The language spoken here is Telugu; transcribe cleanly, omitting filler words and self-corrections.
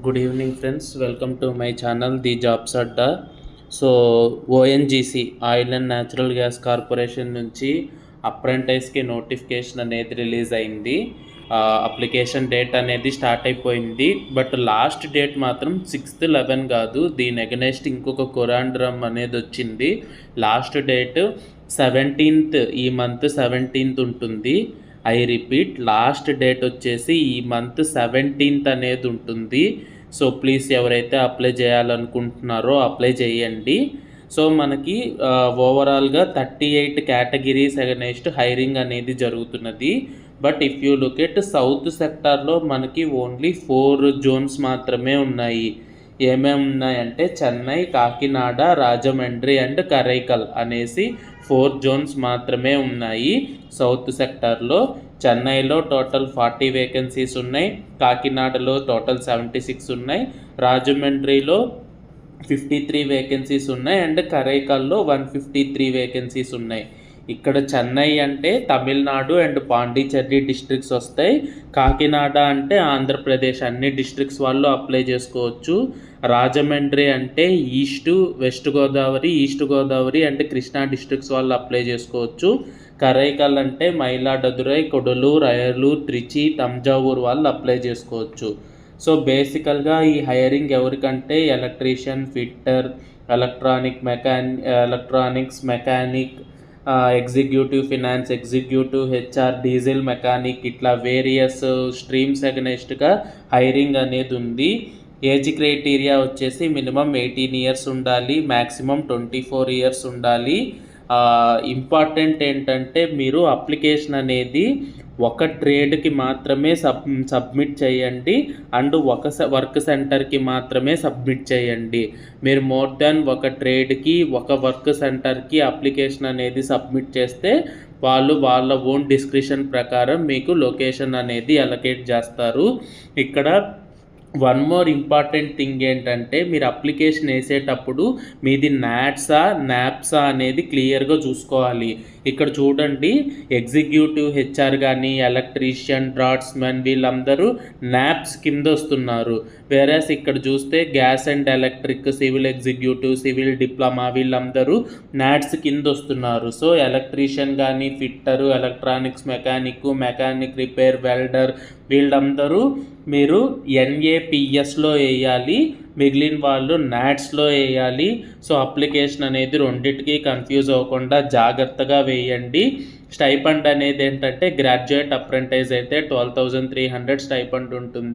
Good evening friends, welcome to my channel the jobs Adda. So ONGC oil and natural gas corporation నుంచి అప్రెంటైస్కి నోటిఫికేషన్ అనేది రిలీజ్ అయింది. అప్లికేషన్ డేట్ అనేది స్టార్ట్ అయిపోయింది. బట్ లాస్ట్ డేట్ మాత్రం 6/11 కాదు, దీని అగెనెస్ట్ ఇంకొక కొరాండ్రమ్ అనేది వచ్చింది. లాస్ట్ డేట్ 17th, ఈ మంత్ 17th ఉంటుంది. ఐ రిపీట్, లాస్ట్ డేట్ వచ్చేసి ఈ మంత్ 17th అనేది ఉంటుంది. సో ప్లీజ్ ఎవరైతే అప్లై చేయాలనుకుంటున్నారో అప్లై చేయండి. సో మనకి ఓవరాల్గా 38 కేటగిరీస్ అగెనెస్ట్ హైరింగ్ అనేది జరుగుతున్నది. But if you look at south సెక్టార్లో మనకి ఓన్లీ 4 జోన్స్ మాత్రమే ఉన్నాయి. ఏమేమి ఉన్నాయంటే చెన్నై, కాకినాడ, రాజమండ్రి అండ్ కరైకల్ అనేసి 4 జోన్స్ మాత్రమే ఉన్నాయి సౌత్ సెక్టార్లో. చెన్నైలో టోటల్ 40 వేకెన్సీస్ ఉన్నాయి, కాకినాడలో టోటల్ 76 ఉన్నాయి, రాజమండ్రిలో 53 వేకెన్సీస్ ఉన్నాయి అండ్ కరైకల్లో 153 వేకెన్సీస్ ఉన్నాయి. ఇక్కడ చెన్నై అంటే తమిళనాడు అండ్ పాండిచ్చేరి డిస్ట్రిక్ట్స్ వస్తాయి. కాకినాడ అంటే ఆంధ్రప్రదేశ్ అన్ని డిస్ట్రిక్ట్స్ వాళ్ళు అప్లై చేసుకోవచ్చు. రాజమండ్రి అంటే west Godavari and Krishna districts వాళ్ళు అప్లై చేసుకోవచ్చు. కరైకల్ అంటే మయిలాడుదురై, కొడలూరు, అయర్లూరు, త్రిచి, తంజావూరు వాళ్ళు అప్లై చేసుకోవచ్చు. సో బేసికల్గా ఈ హైరింగ్ ఎవరికంటే electrician, fitter, electronics mechanic, executive finance, executive HR, diesel mechanic, ఇట్లా వేరియస్ స్ట్రీమ్స్ అగెనెస్ట్గా హైరింగ్ అనేది ఉంది. ఏజ్ క్రైటీరియా వచ్చేసి మినిమం 18 years ఉండాలి, మ్యాక్సిమం 24 years ఉండాలి. ఇంపార్టెంట్ ఏంటంటే మీరు అప్లికేషన్ అనేది ఒక ట్రేడ్కి మాత్రమే సబ్మిట్ చేయండి అండ్ ఒక వర్క్ సెంటర్కి మాత్రమే సబ్మిట్ చేయండి. మీరు మోర్ దాన్ ఒక ట్రేడ్కి ఒక వర్క్ సెంటర్కి అప్లికేషన్ అనేది సబ్మిట్ చేస్తే వాళ్ళు వాళ్ళ ఓన్ డిస్క్రిప్షన్ ప్రకారం మీకు లొకేషన్ అనేది అలొకేట్ చేస్తారు. ఇక్కడ వన్ మోర్ ఇంపార్టెంట్ థింగ్ ఏంటంటే మీరు అప్లికేషన్ వేసేటప్పుడు మీది న్యాప్సా అనేది క్లియర్గా చూసుకోవాలి. ఇక్కడ చూడండి, ఎగ్జిక్యూటివ్ హెచ్ఆర్ కానీ ఎలక్ట్రీషియన్, డ్రాట్స్మెన్ వీళ్ళందరూ న్యాప్స్ కింద వస్తున్నారు. వేరేస్ ఇక్కడ చూస్తే gas and electric, civil executive, civil diploma వీళ్ళందరూ నాట్స్ కింద వస్తున్నారు. సో ఎలక్ట్రీషియన్ కానీ, fitter, electronics mechanic repair, welder వీళ్ళందరూ మీరు NAPSలో వేయాలి, మిగిలిన వాళ్ళు నాట్స్లో వేయాలి. సో అప్లికేషన్ అనేది రెండింటికి కన్ఫ్యూజ్ అవ్వకుండా జాగ్రత్తగా వేయండి. స్టైపండ్ అనేది ఏంటంటే గ్రాడ్యుయేట్ అప్రెంటైజ్ అయితే 12,300 స్టైపండ్ ఉంటుంది.